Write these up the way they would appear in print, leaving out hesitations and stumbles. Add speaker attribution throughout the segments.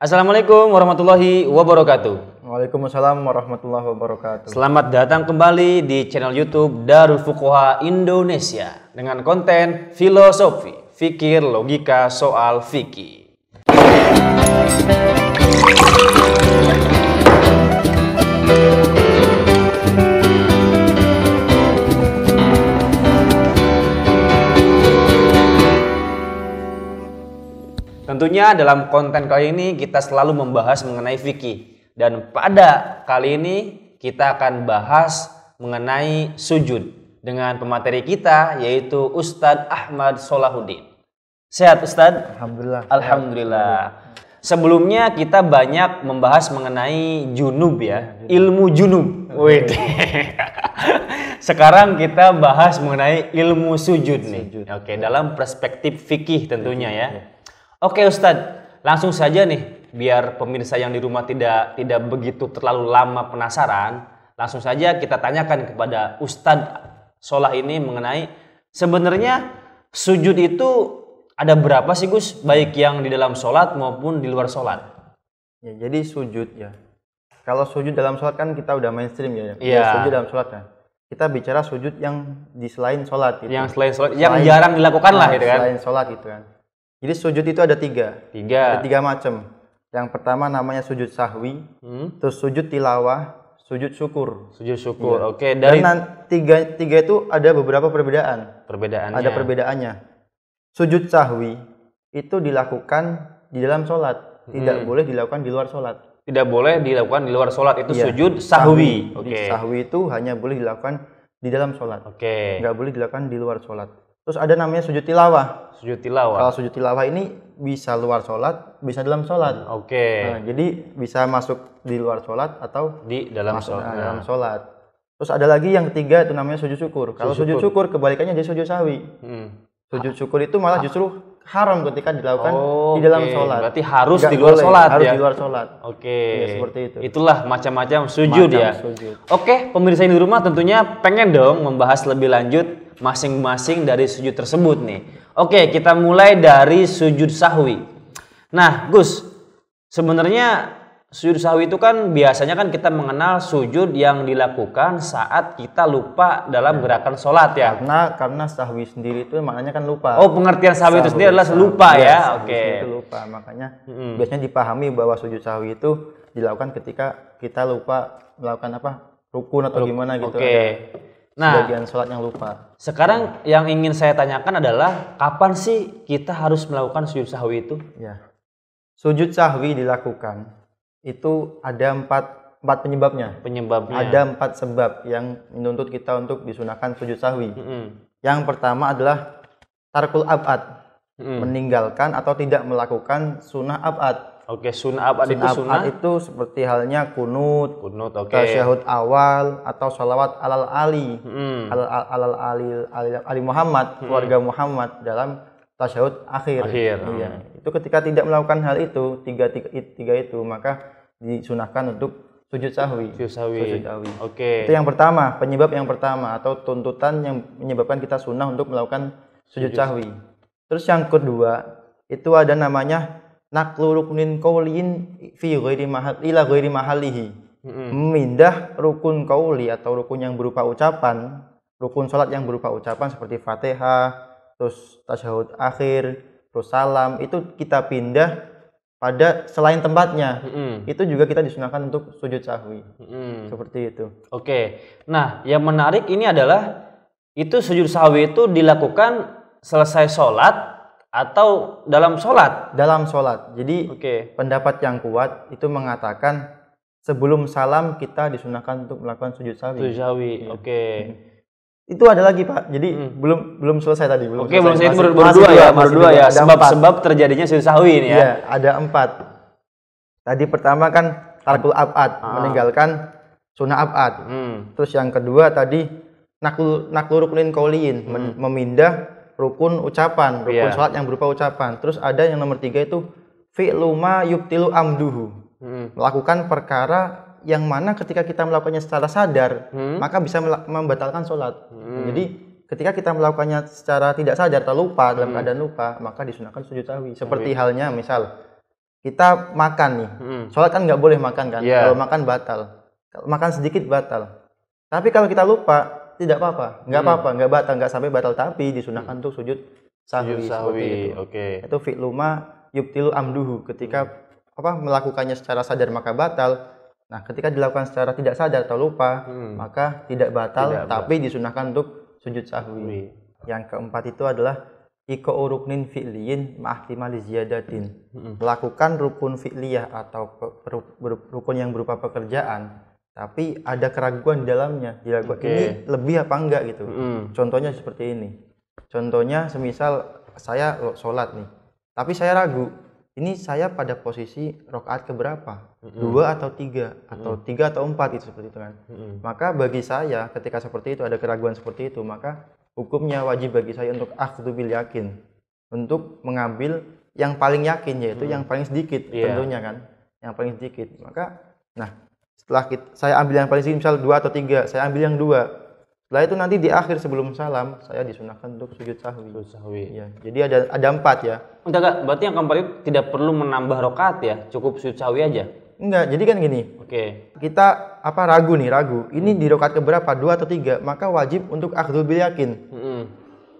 Speaker 1: Assalamualaikum warahmatullahi wabarakatuh.
Speaker 2: Waalaikumsalam warahmatullahi wabarakatuh.
Speaker 1: Selamat datang kembali di channel YouTube Darul Fuqaha Indonesia dengan konten filosofi, fikir, logika soal fikih. Tentunya dalam konten kali ini kita selalu membahas mengenai fikih. Dan pada kali ini kita akan bahas mengenai sujud dengan pemateri kita yaitu Ustadz Ahmad Solahuddin. Sehat Ustadz?
Speaker 2: Alhamdulillah.
Speaker 1: Alhamdulillah. Sebelumnya kita banyak membahas mengenai junub ya, ilmu junub. Sekarang kita bahas mengenai ilmu sujud nih. Oke, dalam perspektif fikih tentunya ya. Oke Ustadz, langsung saja nih, biar pemirsa yang di rumah tidak begitu terlalu lama penasaran, langsung saja kita tanyakan kepada Ustadz Solah ini mengenai sebenarnya sujud itu ada berapa sih Gus, baik yang di dalam sholat maupun di luar sholat?
Speaker 2: Ya, jadi sujud ya. Kalau sujud dalam sholat kan kita udah mainstream ya.
Speaker 1: Iya.
Speaker 2: Sujud dalam sholat kan. Kita bicara sujud yang di selain sholat. Gitu.
Speaker 1: Yang selain sholat, yang jarang dilakukan lah gitu kan?
Speaker 2: Selain sholat gitu kan. Jadi sujud itu ada tiga. Ada tiga macam. Yang pertama namanya sujud sahwi, terus sujud tilawah, sujud syukur.
Speaker 1: Sujud syukur,
Speaker 2: ya.
Speaker 1: Oke. Dari
Speaker 2: tiga itu ada beberapa perbedaan.
Speaker 1: Perbedaannya.
Speaker 2: Ada perbedaannya. Sujud sahwi itu dilakukan di dalam sholat, tidak boleh dilakukan di luar sholat.
Speaker 1: Tidak boleh dilakukan di luar sholat, itu
Speaker 2: Iya.
Speaker 1: sujud sahwi. Oke.
Speaker 2: Sahwi itu hanya boleh dilakukan di dalam sholat.
Speaker 1: Oke.
Speaker 2: Nggak boleh dilakukan di luar sholat. Terus ada namanya sujud tilawah.
Speaker 1: Sujud tilawah.
Speaker 2: Kalau sujud tilawah ini bisa luar sholat, bisa dalam sholat.
Speaker 1: Oke.
Speaker 2: Nah, jadi bisa masuk di luar sholat atau
Speaker 1: Di dalam
Speaker 2: masuk
Speaker 1: sholat.
Speaker 2: dalam sholat. Terus ada lagi yang ketiga itu namanya sujud syukur. Kalau sujud syukur kebalikannya jadi sujud sahwi. Sujud syukur itu malah justru haram ketika dilakukan di dalam sholat.
Speaker 1: Berarti harus
Speaker 2: Nggak
Speaker 1: di luar
Speaker 2: boleh,
Speaker 1: sholat
Speaker 2: harus
Speaker 1: ya?
Speaker 2: di luar sholat.
Speaker 1: Oke.
Speaker 2: Ya, seperti itu.
Speaker 1: Itulah macam-macam sujud
Speaker 2: Macam
Speaker 1: ya.
Speaker 2: sujud.
Speaker 1: Oke, pemirsa yang di rumah tentunya pengen dong membahas lebih lanjut masing-masing dari sujud tersebut nih. Oke, kita mulai dari sujud sahwi. Nah, Gus, sebenarnya sujud sahwi itu kan biasanya kan kita mengenal sujud yang dilakukan saat kita lupa dalam gerakan sholat ya.
Speaker 2: Karena sahwi sendiri itu maknanya kan lupa.
Speaker 1: Oh, pengertian sahwi itu sendiri adalah lupa ya. Oke.
Speaker 2: Itu lupa, makanya biasanya dipahami bahwa sujud sahwi itu dilakukan ketika kita lupa melakukan apa? Rukun atau gimana gitu.
Speaker 1: Oke. Nah,
Speaker 2: sebagian sholat yang lupa.
Speaker 1: Sekarang yang ingin saya tanyakan adalah kapan sih kita harus melakukan sujud sahwi itu?
Speaker 2: Ya. Sujud sahwi dilakukan itu ada empat penyebabnya.
Speaker 1: Penyebabnya.
Speaker 2: Ada 4 sebab yang menuntut kita untuk disunahkan sujud sahwi. Yang pertama adalah tarkul ab'ad, meninggalkan atau tidak melakukan sunnah ab'ad.
Speaker 1: Oke, sunnah ab'ad itu sunnah
Speaker 2: itu seperti halnya kunut,
Speaker 1: oke.
Speaker 2: tasyahud awal atau sholawat alal ali, alal ali Muhammad, keluarga Muhammad dalam tasyahud akhir. Iya. Itu ketika tidak melakukan hal itu, tiga itu maka disunahkan untuk sujud sahwi.
Speaker 1: Oke.
Speaker 2: Itu yang pertama, penyebab yang pertama atau tuntutan yang menyebabkan kita sunnah untuk melakukan sujud sahwi. Terus yang kedua, itu ada namanya naqlu ruknin qauliyin fi ghairi mahallihi. Memindah rukun qauli atau rukun yang berupa ucapan, rukun salat yang berupa ucapan seperti Fatihah, terus tasyahud akhir, terus salam, itu kita pindah pada selain tempatnya. Itu juga kita disunahkan untuk sujud sahwi. Seperti itu.
Speaker 1: Oke. Nah, yang menarik ini adalah itu sujud sahwi itu dilakukan selesai sholat atau dalam sholat?
Speaker 2: Dalam sholat. Jadi pendapat yang kuat itu mengatakan sebelum salam kita disunahkan untuk melakukan sujud sahwi.
Speaker 1: Sujud sahwi. Oke.
Speaker 2: Itu ada lagi Pak. Jadi belum selesai tadi. Belum
Speaker 1: selesai. Itu baru dua ya. Sebab terjadinya sujud sahwi ini ya.
Speaker 2: Iya, ada 4. Tadi pertama kan tarkul ab'ad, meninggalkan sunnah ab'ad. Terus yang kedua tadi naqlu ruknin qauliyin, memindah rukun ucapan, rukun sholat yang berupa ucapan. Terus ada yang nomor 3 itu fi'lu ma yubtilu amduhu, melakukan perkara yang mana ketika kita melakukannya secara sadar maka bisa membatalkan sholat. Jadi ketika kita melakukannya secara tidak sadar atau lupa, dalam keadaan lupa, maka disunahkan sujud sahwi. Seperti halnya misal kita makan nih. Sholat kan nggak boleh makan kan?
Speaker 1: Iya.
Speaker 2: Kalau makan batal. Kalau makan sedikit batal. Tapi kalau kita lupa tidak apa-apa, nggak batal, nggak sampai batal, tapi disunahkan untuk sujud sahwi. Seperti itu.
Speaker 1: Oke.
Speaker 2: Itu fi'lu ma yubtilu amduhu, ketika melakukannya secara sadar maka batal. Nah, ketika dilakukan secara tidak sadar atau lupa, maka tidak batal, tapi disunahkan untuk sujud sahwi. Yang keempat itu adalah iko ruknin fi'liyin ma'ahtimali ziyadatin. Melakukan rukun fi'liyah atau rukun yang berupa pekerjaan, tapi ada keraguan di dalamnya. Ini lebih apa enggak gitu. Contohnya seperti ini. Contohnya semisal saya sholat nih, tapi saya ragu. Ini saya pada posisi rakaat keberapa? 2 atau 3 atau 3 atau 4 itu seperti itu kan. Maka bagi saya ketika seperti itu ada keraguan seperti itu, maka hukumnya wajib bagi saya untuk akhdhu bil yakin, untuk mengambil yang paling yakin, yaitu yang paling sedikit tentunya kan, yang paling sedikit. Maka setelah saya ambil yang paling sedikit, misal 2 atau 3, saya ambil yang 2. Setelah itu nanti di akhir sebelum salam saya disunahkan untuk sujud sahwi. Ya, jadi ada 4 ya.
Speaker 1: Enggak, berarti yang keempat itu tidak perlu menambah rakaat ya, cukup sujud sahwi aja.
Speaker 2: Enggak, jadi kan gini.
Speaker 1: Oke.
Speaker 2: Kita ragu. Ini di rakaat keberapa? 2 atau 3? Maka wajib untuk akhdhu bil yakin.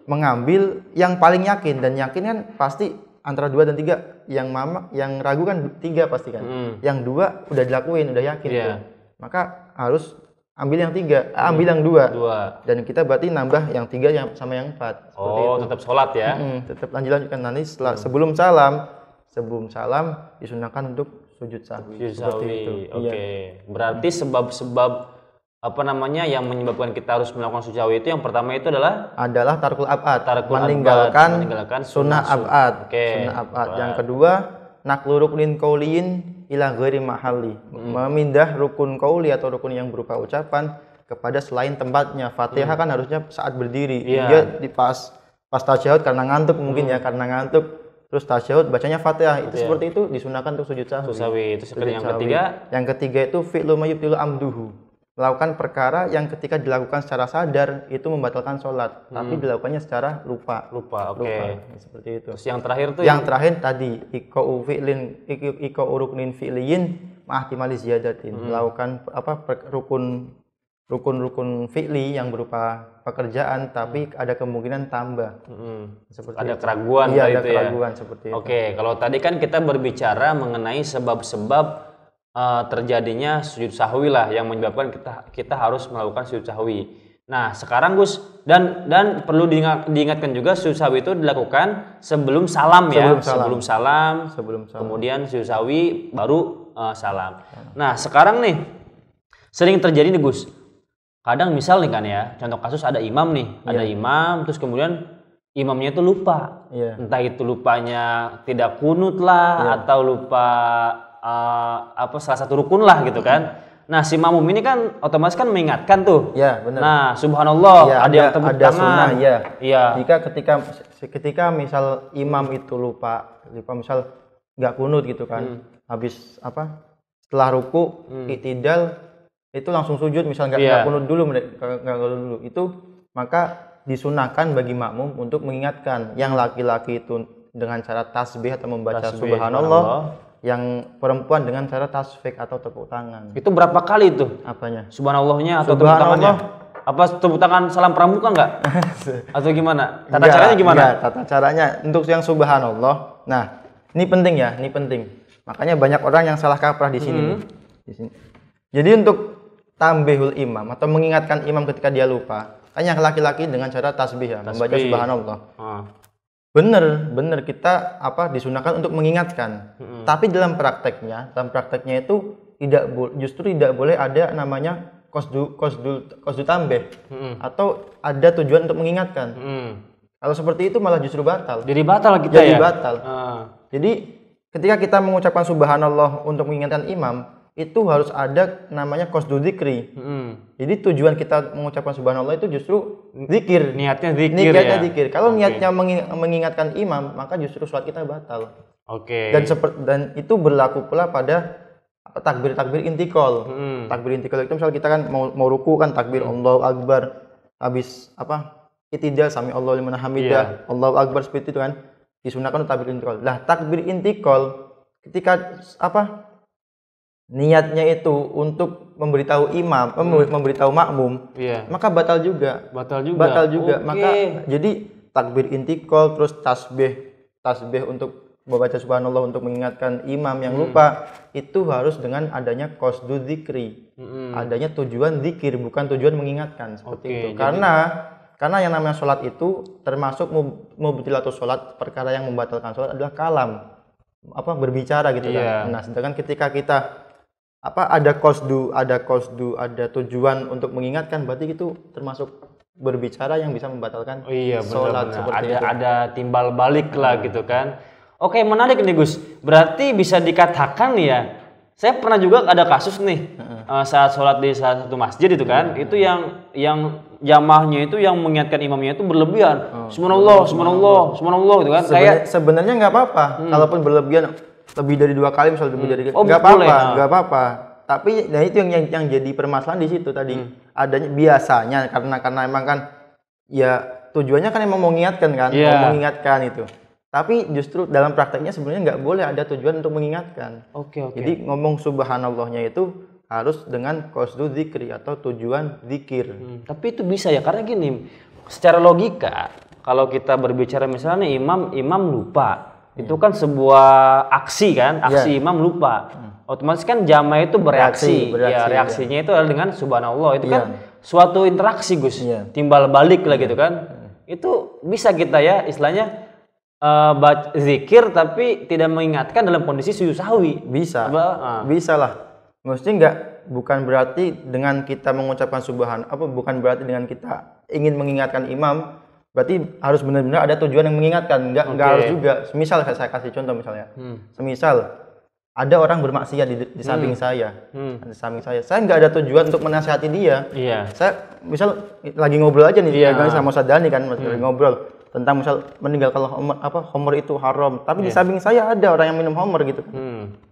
Speaker 2: Mengambil yang paling yakin, dan yakin kan pasti antara 2 dan 3. Yang ragu kan 3 pasti kan. Yang 2 udah dilakuin, udah yakin tuh. Maka harus ambil yang 3, ambil yang 2. Dan kita berarti nambah yang 3 yang sama yang 4.
Speaker 1: Tetap sholat ya.
Speaker 2: Tetap lanjutkan nanti setelah sebelum salam disunahkan untuk sujud sahwi. Seperti itu.
Speaker 1: Oke. Berarti sebab-sebab yang menyebabkan kita harus melakukan sujud sahwi itu yang pertama itu adalah
Speaker 2: tarkul ab'ad, meninggalkan sunnah ab'ad. Sunnah ab'ad. Yang kedua, naqlu ruknin qauliyin ila ghairi mahalli, memindah rukun qauli atau rukun yang berupa ucapan kepada selain tempatnya. Fatihah kan harusnya saat berdiri. Dia pas tasyahud karena ngantuk mungkin ya, karena ngantuk terus tasyahud bacanya Fatihah. Itu seperti itu disunahkan untuk sujud sahwi.
Speaker 1: Itu seperti yang ketiga.
Speaker 2: Yang ketiga itu fi'lu ma yubtilu amduhu. Melakukan perkara yang ketika dilakukan secara sadar itu membatalkan sholat, tapi dilakukannya secara lupa. Seperti itu. Terus
Speaker 1: yang terakhir tuh?
Speaker 2: Yang terakhir tadi iko ruknin fi'liyin ma'ahtimali ziyadatin. Melakukan rukun fi'li yang berupa pekerjaan, tapi ada kemungkinan tambah. Seperti
Speaker 1: ada
Speaker 2: itu.
Speaker 1: Keraguan.
Speaker 2: Iya, ada keraguan seperti itu.
Speaker 1: Oke, kalau tadi kan kita berbicara mengenai sebab-sebab terjadinya sujud sahwi lah yang menyebabkan kita harus melakukan sujud sahwi. Nah, sekarang Gus, dan perlu diingatkan juga sujud sahwi itu dilakukan sebelum salam ya. Sebelum salam. Kemudian sujud sahwi baru salam. Nah, sekarang nih sering terjadi nih Gus. Kadang misal nih kan ya, contoh kasus ada imam nih, ada imam terus kemudian imamnya itu lupa. Entah itu lupanya tidak kunut lah atau lupa salah satu rukun lah gitu kan. Nah, si makmum ini kan otomatis kan mengingatkan tuh.
Speaker 2: Iya, benar.
Speaker 1: Nah, subhanallah, ada yang tepuk tangan.
Speaker 2: Sunnah, Jika ketika misal imam itu lupa misal nggak kunut gitu kan. Habis setelah ruku, i'tidal itu langsung sujud, misal nggak kunut dulu, itu maka disunahkan bagi makmum untuk mengingatkan. Yang laki-laki itu dengan cara tasbih atau membaca subhanallah. Yang perempuan dengan cara tasfik atau tepuk tangan.
Speaker 1: Itu berapa kali itu?
Speaker 2: Apanya?
Speaker 1: Subhanallahnya atau tepuk tangannya? Apa tepuk tangan salam pramuka enggak? Atau gimana? Tata caranya gimana?
Speaker 2: Enggak, tata caranya untuk yang subhanallah. Nah, ini penting ya, ini penting. Makanya banyak orang yang salah kaprah di sini. Jadi untuk tambihul imam atau mengingatkan imam ketika dia lupa, kan yang laki-laki dengan cara tasbih ya, membaca subhanallah. Bener kita disunahkan untuk mengingatkan. Tapi dalam prakteknya itu justru tidak boleh ada namanya qasdu tambih atau ada tujuan untuk mengingatkan. Kalau seperti itu malah justru batal.
Speaker 1: Jadi batal kita
Speaker 2: Jadi batal. Jadi ketika kita mengucapkan subhanallah untuk mengingatkan imam, itu harus ada namanya qasdu dzikri. Jadi tujuan kita mengucapkan subhanallah itu justru zikir.
Speaker 1: Niatnya zikir.
Speaker 2: Kalau niatnya mengingatkan imam, maka justru sholat kita batal. Dan itu berlaku pula pada takbir intikal. Takbir intikal itu misal kita kan mau ruku kan takbir Allahu Akbar. Habis i'tidal sami Allahu liman hamidah, Allahu Akbar, seperti itu kan. Disunahkan takbir intikal. Lah takbir intikal ketika niatnya itu untuk memberitahu imam, memberitahu makmum, maka batal juga. Batal juga. Maka jadi takbir intikal, terus tasbih untuk membaca subhanallah untuk mengingatkan imam yang lupa, itu harus dengan adanya qasdu dzikri. Adanya tujuan zikir, bukan tujuan mengingatkan, seperti itu. Karena yang namanya sholat itu termasuk mubtilatus sholat, perkara yang membatalkan sholat adalah kalam, berbicara gitu kan. Nah, sedangkan ketika kita ada qasdu, ada tujuan untuk mengingatkan, berarti itu termasuk berbicara yang bisa membatalkan sholat. Seperti itu.
Speaker 1: Ada timbal balik lah gitu kan. Oke, menarik nih Gus. Berarti bisa dikatakan ya, saya pernah juga ada kasus nih saat sholat di salah satu masjid itu kan, itu yang jamaahnya itu yang mengingatkan imamnya itu berlebihan. Subhanallah gitu kan.
Speaker 2: Sebenarnya nggak apa-apa, kalaupun berlebihan lebih dari 2 kali, misalnya lebih dari nggak apa-apa. Tapi nah itu yang jadi permasalahan di situ tadi. Adanya biasanya karena emang kan ya tujuannya kan emang mengingatkan kan, mau mengingatkan itu. Tapi justru dalam prakteknya sebenarnya nggak boleh ada tujuan untuk mengingatkan. Jadi ngomong subhanallahnya itu harus dengan qasdu dzikri atau tujuan zikir.
Speaker 1: Tapi itu bisa ya, karena gini, secara logika kalau kita berbicara misalnya imam lupa, itu kan sebuah aksi kan, imam lupa. Otomatis kan jamaah itu bereaksi. Reaksinya itu adalah dengan subhanallah. Itu kan suatu interaksi Gus, timbal balik lah gitu kan. Itu bisa kita ya istilahnya zikir tapi tidak mengingatkan dalam kondisi sujud sahwi.
Speaker 2: Bisa lah. Mesti bukan berarti dengan kita mengucapkan bukan berarti dengan kita ingin mengingatkan imam berarti harus benar-benar ada tujuan yang mengingatkan. Enggak harus juga. Semisal saya kasih contoh misalnya. Semisal ada orang bermaksiat di samping saya. Di samping saya nggak ada tujuan untuk menasihati dia. Saya misal lagi ngobrol aja nih sama Ustaz Dani kan, lagi ngobrol tentang misal meninggalkan khamr itu haram, tapi di samping saya ada orang yang minum khamr gitu.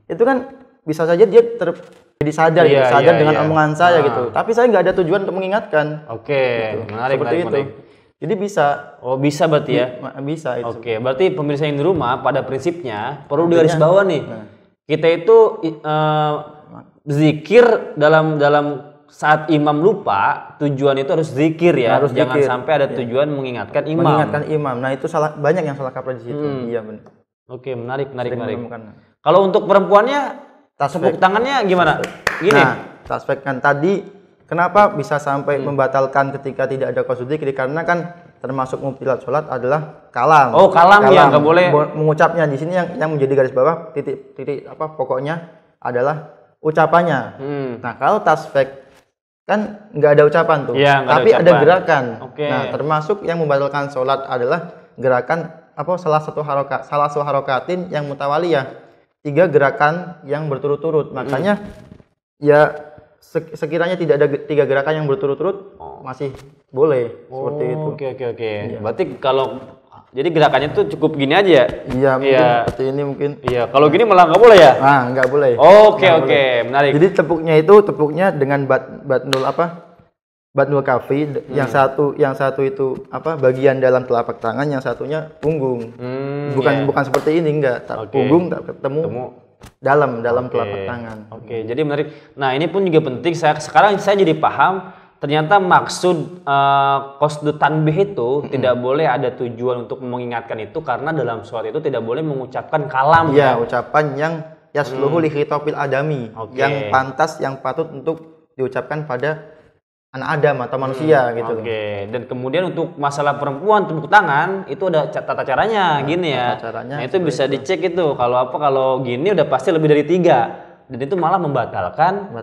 Speaker 2: Itu kan bisa saja dia jadi sadar dengan omongan saya gitu. Tapi saya nggak ada tujuan untuk mengingatkan. Gitu.
Speaker 1: Menarik.
Speaker 2: Seperti itu. Jadi bisa.
Speaker 1: Bisa berarti ya?
Speaker 2: Bisa itu.
Speaker 1: Berarti pemirsa yang di rumah pada prinsipnya perlu digaris bawah nih. Kita itu zikir dalam saat imam lupa, tujuan itu harus zikir ya. Jangan sampai ada tujuan mengingatkan imam.
Speaker 2: Nah, itu banyak yang salah kaprah di situ. Iya benar.
Speaker 1: Menarik. Kalau untuk perempuannya tepuk tangannya gimana? Gini.
Speaker 2: Nah, tasbih kan tadi kenapa bisa sampai membatalkan ketika tidak ada qasdu dzikri? Karena kan termasuk mubtilat sholat adalah kalam.
Speaker 1: Kalam ya, nggak boleh
Speaker 2: mengucapnya. Di sini yang menjadi garis bawah titik pokoknya adalah ucapannya. Nah, kalau tasbih kan nggak ada ucapan tuh, tapi ada gerakan. Nah, termasuk yang membatalkan sholat adalah gerakan salah satu harokatin yang mutawaliyah, 3 gerakan yang berturut-turut. Makanya ya sekiranya tidak ada 3 gerakan yang berturut-turut masih boleh seperti itu.
Speaker 1: Ya. Berarti kalau jadi gerakannya tuh cukup gini aja.
Speaker 2: Iya, mungkin seperti ini mungkin.
Speaker 1: Iya, kalau gini malah nggak boleh ya?
Speaker 2: Nggak boleh.
Speaker 1: Oke, menarik.
Speaker 2: Jadi tepuknya dengan batnul kafi. Yang satu itu bagian dalam telapak tangan, yang satunya punggung. Bukan seperti ini, enggak. Punggung tak ketemu dalam telapak tangan.
Speaker 1: Jadi menarik. Nah, ini pun juga penting. Sekarang saya jadi paham. Ternyata maksud qasdu tanbih itu tidak boleh ada tujuan untuk mengingatkan itu, karena dalam sholat itu tidak boleh mengucapkan kalam.
Speaker 2: Ucapan yang yasluhu li khitabil adami, yang pantas, yang patut untuk diucapkan pada anak Adam atau manusia gitu.
Speaker 1: Dan kemudian untuk masalah perempuan tepuk tangan itu ada tata caranya gini ya. Nah, itu bisa dicek itu. Kalau gini udah pasti lebih dari 3. Dan itu malah membatalkan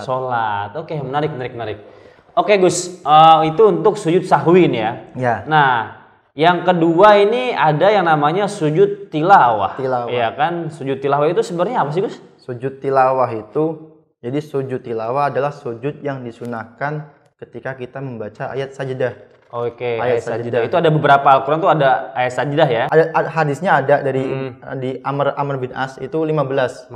Speaker 1: sholat. Menarik. Oke Gus, itu untuk sujud sahwi ini ya. Nah, yang kedua ini ada yang namanya sujud tilawah. Iya kan, sujud tilawah itu sebenarnya apa sih Gus?
Speaker 2: Sujud tilawah adalah sujud yang disunahkan ketika kita membaca ayat sajdah.
Speaker 1: Ayat sajdah. Itu ada beberapa Al-Quran tuh ada ayat sajdah ya.
Speaker 2: Ada hadisnya ada di Amr bin As itu 15.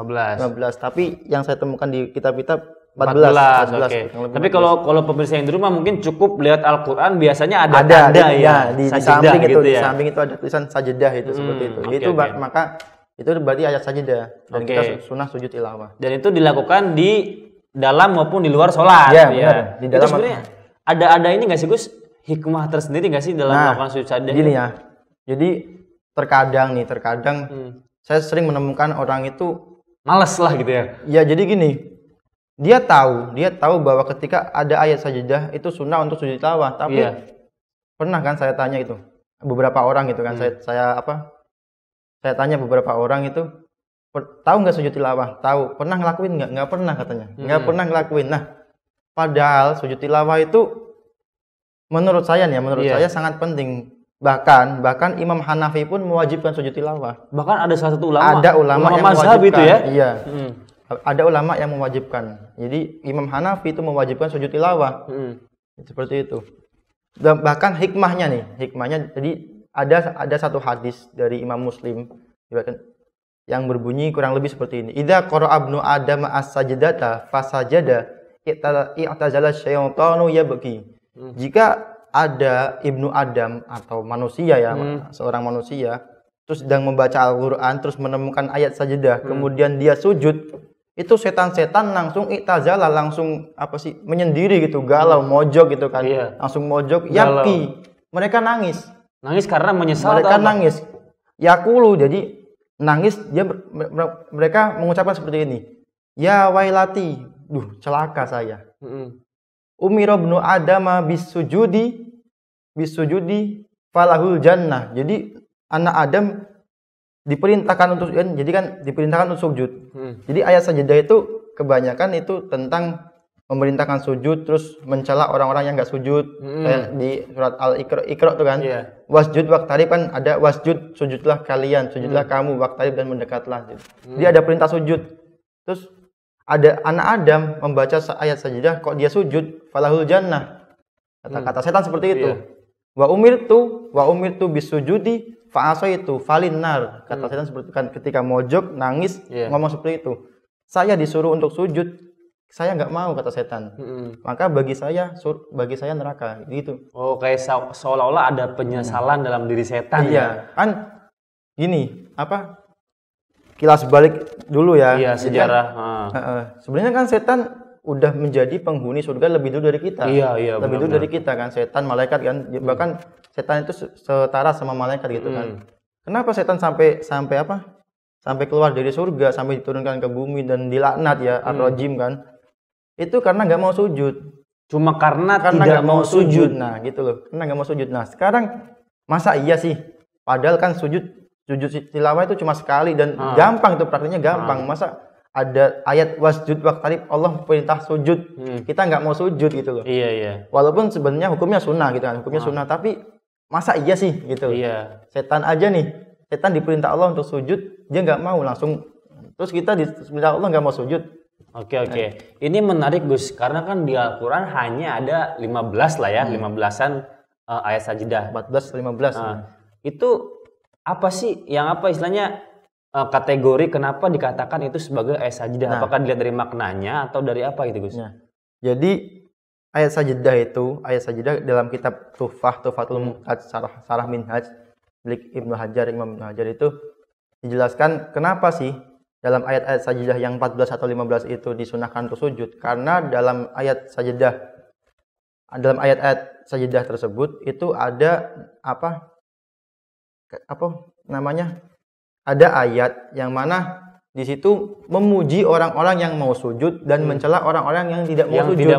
Speaker 2: Tapi yang saya temukan di kitab-kitab 14.
Speaker 1: Tapi kalau pemirsa yang di rumah mungkin cukup lihat Al-Quran, biasanya ada tanda
Speaker 2: di samping itu, di samping itu ada tulisan sajdah itu seperti itu. Maka itu berarti ayat sajadah. Dan
Speaker 1: Oke.
Speaker 2: kita sunnah sujud tilawah.
Speaker 1: Dan itu dilakukan di dalam maupun di luar sholat.
Speaker 2: Iya,
Speaker 1: gitu
Speaker 2: benar. Di dalam
Speaker 1: itu sebenarnya ada ini nggak sih Gus? Hikmah tersendiri nggak sih dalam melakukan sujud sajadah?
Speaker 2: Gini ya. Jadi terkadang saya sering menemukan orang itu
Speaker 1: Males lah gitu ya.
Speaker 2: ya jadi gini. Dia tahu bahwa ketika ada ayat sajadah itu sunnah untuk sujud tilawah, tapi pernah kan saya tanya itu beberapa orang gitu kan, saya tanya beberapa orang itu tahu nggak sujud tilawah? Tahu. Pernah ngelakuin nggak? Nggak pernah katanya. Nggak pernah ngelakuin. Nah, padahal sujud tilawah itu menurut saya sangat penting. Bahkan Imam Hanafi pun mewajibkan sujud tilawah.
Speaker 1: Bahkan ada salah satu ulama.
Speaker 2: Ada ulama yang
Speaker 1: mazhab
Speaker 2: mewajibkan.
Speaker 1: itu ya.
Speaker 2: Iya. Ada ulama yang mewajibkan. Jadi Imam Hanafi itu mewajibkan sujud tilawah. Seperti itu. Dan bahkan hikmahnya jadi ada satu hadis dari Imam Muslim yang berbunyi kurang lebih seperti ini. Idza qara'a ibnu Adam as-sajdata fasajada i'tazala syaitanu yabki. Jika ada ibnu Adam atau manusia seorang manusia terus sedang membaca Al-Qur'an terus menemukan ayat sajadah kemudian dia sujud, itu setan-setan langsung i'tazala, langsung menyendiri gitu, galau, mojok gitu kan. Langsung mojok, yabki. Mereka nangis.
Speaker 1: Nangis karena menyesal.
Speaker 2: Mereka nangis. Yakulu, jadi nangis mereka mengucapkan seperti ini. Ya wailati, celaka saya. Umira ibnu Adama bisujudi falahul jannah. Jadi anak Adam diperintahkan untuk sujud. Jadi ayat sajadah itu kebanyakan itu tentang memerintahkan sujud, terus mencela orang-orang yang nggak sujud. Kayak di surat Al-Iqra tuh kan. Wasjud waqtarib kan ada wasjud, sujudlah kalian, sujudlah kamu, waqtarib dan mendekatlah. Dia ada perintah sujud. Terus ada anak Adam membaca ayat sajadah, kok dia sujud, falahul jannah. Kata setan seperti itu. Wa umirtu bisujudi fa'asaitu falinnar. Kata setan seperti kan ketika mojok nangis ngomong seperti itu. Saya disuruh untuk sujud, saya nggak mau, kata setan. Maka bagi saya neraka gitu.
Speaker 1: Oh, kayak seolah-olah ada penyesalan dalam diri setan.
Speaker 2: Iya, kan gini, kilas balik dulu ya.
Speaker 1: Iya, sejarah.
Speaker 2: Sebenarnya kan setan udah menjadi penghuni surga lebih dulu dari kita.
Speaker 1: Iya,
Speaker 2: lebih dulu dari kita kan, setan, malaikat kan. Bahkan setan itu setara sama malaikat gitu kan. Kenapa setan sampai keluar dari surga, sampai diturunkan ke bumi dan dilaknat ya, ar-rajim kan? Itu karena nggak mau sujud.
Speaker 1: Cuma karena tidak mau sujud.
Speaker 2: Nah, gitu loh. Karena nggak mau sujud. Nah, sekarang masa iya sih? Padahal kan sujud tilawah itu cuma sekali dan gampang, itu praktiknya gampang. Masa ada ayat wasjud waqtarib, Allah perintah sujud, kita nggak mau sujud gitu loh.
Speaker 1: Iya.
Speaker 2: Walaupun sebenarnya hukumnya sunnah gitu kan, sunnah, tapi masa iya sih gitu.
Speaker 1: Iya.
Speaker 2: Setan aja nih, setan diperintah Allah untuk sujud, dia nggak mau langsung. Terus kita diperintah Allah nggak mau sujud.
Speaker 1: Oke. Ini menarik Gus, karena kan di Al-Quran hanya ada 15 lah ya, 15-an ayat sajadah.
Speaker 2: 14-15.
Speaker 1: Itu apa sih yang istilahnya kategori kenapa dikatakan itu sebagai ayat sajadah? Apakah dilihat dari maknanya atau dari apa gitu Gus?
Speaker 2: Jadi ayat sajadah dalam kitab Tuhfatul Muhtaj Sarah Minhaj milik Imam Ibnu Hajar itu dijelaskan kenapa sih dalam ayat-ayat sajadah yang 14 atau 15 itu disunahkan untuk sujud. Karena dalam ayat sajadah tersebut itu ada ada ayat yang mana di situ memuji orang-orang yang mau sujud dan mencela orang-orang yang tidak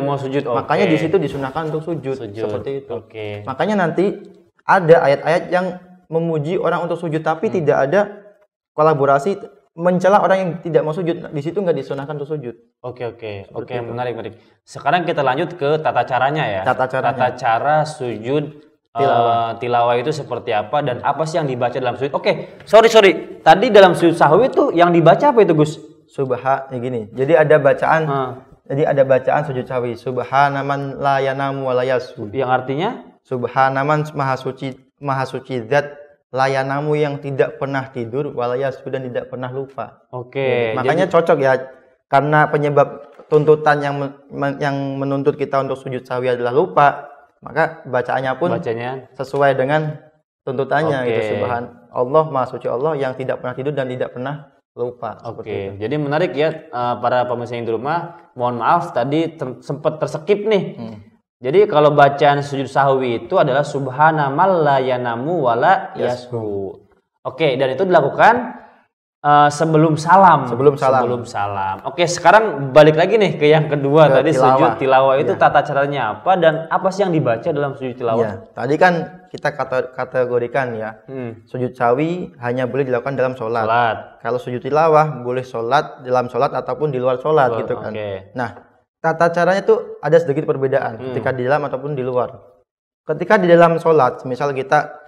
Speaker 2: mau sujud. Makanya di situ disunahkan untuk sujud. Seperti itu. Makanya nanti ada ayat-ayat yang memuji orang untuk sujud tapi tidak ada kolaborasi mencela orang yang tidak mau sujud. Di situ nggak disunahkan untuk sujud.
Speaker 1: Oke, menarik. Sekarang kita lanjut ke tata caranya ya. Tata cara sujud tilawah itu seperti apa dan apa sih yang dibaca dalam sujud? Oke, sorry. Tadi dalam sujud sahwi itu yang dibaca apa itu Gus?
Speaker 2: Gini. Jadi ada bacaan sujud sahwi. Subhanaman la yanamu wa la yasu.
Speaker 1: Yang artinya
Speaker 2: Subhanaman maha suci zat la yanamu yang tidak pernah tidur wa la yasu dan tidak pernah lupa.
Speaker 1: Oke.
Speaker 2: Makanya cocok ya, karena penyebab tuntutan yang menuntut kita untuk sujud sahwi adalah lupa. Maka bacanya pun sesuai dengan tuntutannya
Speaker 1: Oke.
Speaker 2: gitu. Allah Maha Suci Allah yang tidak pernah tidur dan tidak pernah lupa. Seperti itu.
Speaker 1: Oke, jadi menarik ya para pemirsa yang di rumah. Mohon maaf tadi sempat terskip nih. Jadi kalau bacaan sujud sahwi itu adalah subhanamal la yanamu wala yashu. Oke, dan itu dilakukan sebelum salam.
Speaker 2: Sebelum
Speaker 1: salam. Oke, sekarang balik lagi nih ke yang kedua tadi
Speaker 2: tilawah.
Speaker 1: sujud tilawah itu tata caranya apa dan apa sih yang dibaca dalam sujud tilawah?
Speaker 2: Ya, tadi kan kita kategorikan ya. Sujud sahwi hanya boleh dilakukan dalam sholat. Kalau sujud tilawah boleh sholat dalam sholat ataupun di luar sholat gitu kan. Nah, tata caranya tuh ada sedikit perbedaan ketika di dalam ataupun di luar. Ketika di dalam sholat, misal kita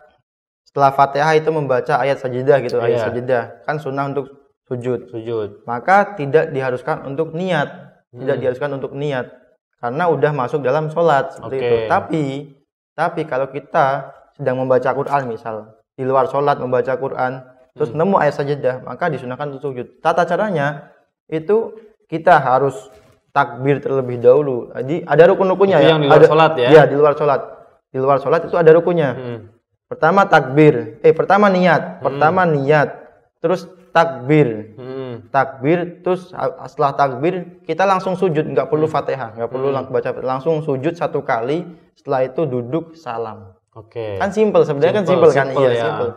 Speaker 2: setelah Fatihah itu membaca ayat sajidah gitu, ayat sajidah kan sunnah untuk sujud. Maka tidak diharuskan untuk niat, karena udah masuk dalam sholat seperti itu. Tapi kalau kita sedang membaca Quran misal di luar sholat membaca Quran, terus nemu ayat sajidah, maka disunahkan untuk sujud. Tata caranya itu kita harus takbir terlebih dahulu. Jadi ada rukun-rukunnya ya.
Speaker 1: Yang di luar sholat ya?
Speaker 2: Iya, di luar sholat. Di luar sholat itu ada rukunnya. Pertama takbir, pertama niat, terus takbir, terus setelah takbir kita langsung sujud, nggak perlu Fatihah, nggak perlu baca, langsung sujud satu kali, setelah itu duduk salam. Kan simple sebenarnya, simple kan? Iya, simple.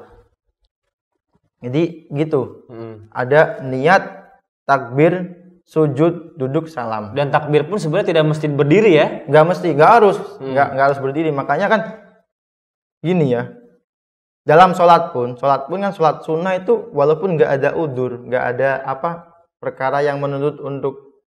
Speaker 2: Jadi gitu, ada niat, takbir, sujud, duduk, salam.
Speaker 1: Dan takbir pun sebenarnya tidak mesti berdiri ya?
Speaker 2: Nggak mesti, nggak harus berdiri. Makanya kan gini ya, dalam sholat pun kan sholat sunnah itu walaupun nggak ada udur, nggak ada perkara yang menuntut untuk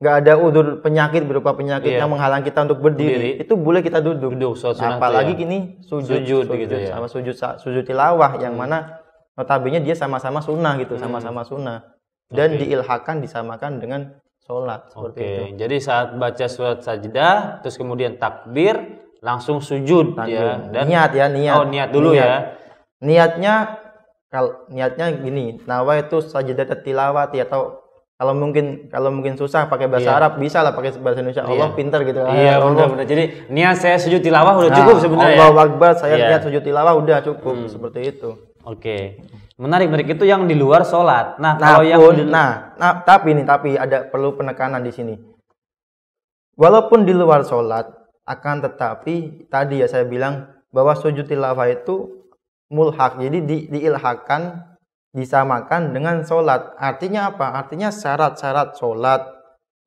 Speaker 2: nggak ada udur penyakit berupa penyakit yang menghalang kita untuk berdiri, itu boleh kita duduk. Apalagi gini sujud gitu ya. Sama sujud tilawah yang mana notabene dia sama-sama sunnah gitu, sama-sama sunnah dan diilhakan disamakan dengan sholat seperti itu.
Speaker 1: Jadi saat baca surat sajdah terus kemudian takbir langsung sujud ya, dan
Speaker 2: niat.
Speaker 1: Niat dulu ya.
Speaker 2: Niatnya gini, nawaitu sajdah tilawati, atau kalau mungkin susah pakai bahasa Arab, bisa lah pakai bahasa Indonesia. Allah pintar gitu.
Speaker 1: Iya, benar. Jadi niat saya sujud tilawah udah cukup sebenarnya.
Speaker 2: Allahu Akbar, saya niat sujud tilawah udah cukup seperti itu.
Speaker 1: Oke. Menarik itu yang di luar sholat.
Speaker 2: Tapi ada perlu penekanan di sini. Walaupun di luar sholat, akan tetapi tadi ya saya bilang bahwa sujud tilawah itu mulhak, jadi diilhakan, disamakan dengan sholat. Artinya apa? Artinya syarat-syarat sholat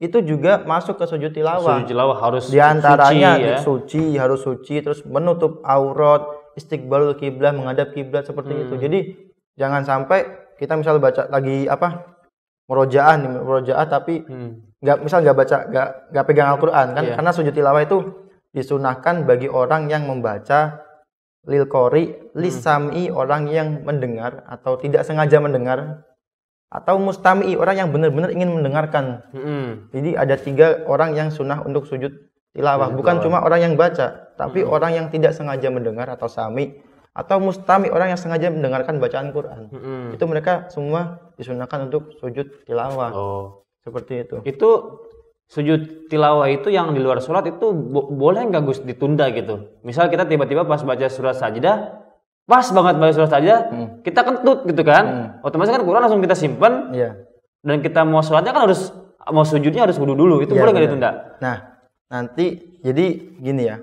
Speaker 2: itu juga masuk ke sujud tilawah.
Speaker 1: Sujud tilawah harus
Speaker 2: diantaranya harus suci, terus menutup aurat, istiqbalul kiblat, menghadap kiblat seperti itu. Jadi jangan sampai kita misal baca lagi murojaah tapi nggak pegang Al-Qur'an kan, karena sujud tilawah itu disunahkan bagi orang yang membaca, lil qori, lisami, orang yang mendengar atau tidak sengaja mendengar, atau mustami'i, orang yang benar-benar ingin mendengarkan. Jadi ada 3 orang yang sunnah untuk sujud tilawah, bukan cuma orang yang baca, tapi orang yang tidak sengaja mendengar atau sami, atau mustami, orang yang sengaja mendengarkan bacaan Quran. Itu mereka semua disunahkan untuk sujud tilawah. Seperti itu.
Speaker 1: Itu sujud tilawah itu yang di luar sholat itu boleh nggak Gus ditunda gitu? Misal kita tiba-tiba pas baca surat sajdah, pas banget baca surat sajdah, kita kentut gitu kan? Otomatis kan Quran langsung kita simpen, dan kita mau sholatnya kan mau sujudnya harus wudu dulu. Itu boleh nggak ditunda?
Speaker 2: Nah, nanti jadi gini ya.